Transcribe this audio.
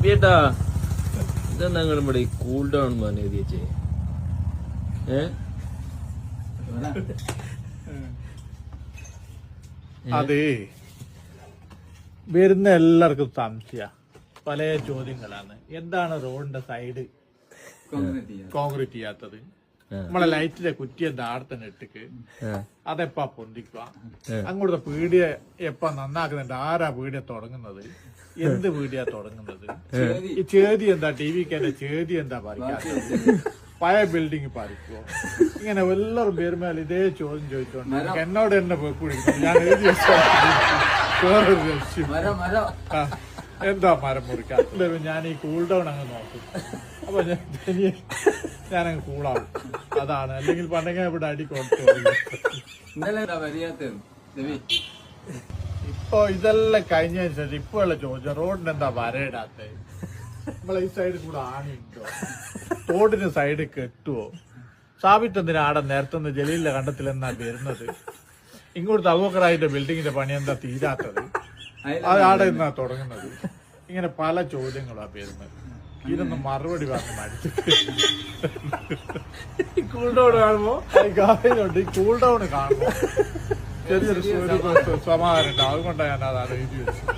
ചേട്ടാ ഇതെന്താ ഇവിടെ കൂൾ ഡൗൺ പറഞ്ഞു എഴുതിയേ അതെ വരുന്ന എല്ലാവർക്കും സംശയ പല ചോദ്യങ്ങളാണ്. എന്താണ് റോഡിന്റെ സൈഡ് കോൺക്രീറ്റ് ചെയ്യാത്തത്? നമ്മളെ ലൈറ്റിന്റെ കുറ്റി എന്താ ആടത്തന്നെ ഇട്ടിക്ക് അതെപ്പാ പൊന്തിക്കുക? അങ്ങോട്ട് പീടിയ എപ്പാ നന്നാക്കുന്നുണ്ട്? ആരാ പീടിയ തുടങ്ങുന്നത്? എന്ത് പീടിയ തുടങ്ങുന്നത്? ഈ ചേതി എന്താ ടിവിക്ക് ചേതി എന്താ പറിക്കാത്തത്? പഴയ ബിൽഡിംഗ് പറിക്കുവോ? ഇങ്ങനെ എല്ലാവരും പേരുമേൽ ഇതേ ചോദ്യം ചോദിച്ചോണ്ട് എന്നോട് തന്നെ കുഴിക്കുന്നു. ഞാൻ എഴുതി എന്താ മരം മുറിക്കാത്ത? ഞാൻ ഈ കൂൾ ഡൗൺ അങ്ങ് നോക്കും. അപ്പൊ ഞാനങ്ങ് കൂളാവും. അതാണ്. അല്ലെങ്കിൽ പണ്ടെങ്കിൽ ഇവിടെ അടി കൊടുത്തു. ഇപ്പൊ ഇതെല്ലാം കഴിഞ്ഞതിന് ശേഷം ഇപ്പൊ ഉള്ള ചോദിച്ച റോഡിന് എന്താ വരയിടാത്ത? നമ്മളെ ഈ സൈഡിൽ കൂടെ ആണിട്ടോ? റോഡിന് സൈഡ് കെട്ടുവോ? സാബിത്ത് എന്തിനാ ആടെ നേരത്തെ ജലീലിന്റെ കണ്ടത്തിൽ എന്നാ വരുന്നത്? ഇങ്ങോട്ട് അബൂബക്കറായിന്റെ ബിൽഡിങ്ങിന്റെ പണി എന്താ തീരാത്തത്? അത് ആടെ എന്നാ തുടങ്ങുന്നത്? ഇങ്ങനെ പല ചോദ്യങ്ങളാ വരുന്നത്. ഇതൊന്നും മറുപടി പറഞ്ഞ് മടുത്തിട്ട് കൂൾ ഡൗൺ കാണുമ്പോ ഈ കൂൾ ഡൗൺ കാണുമ്പോ ചെറിയൊരു സമാധാനം ഉണ്ട്. അതുകൊണ്ടാണ് ഞാൻ അതാണ് എഴുതി വെച്ചത്.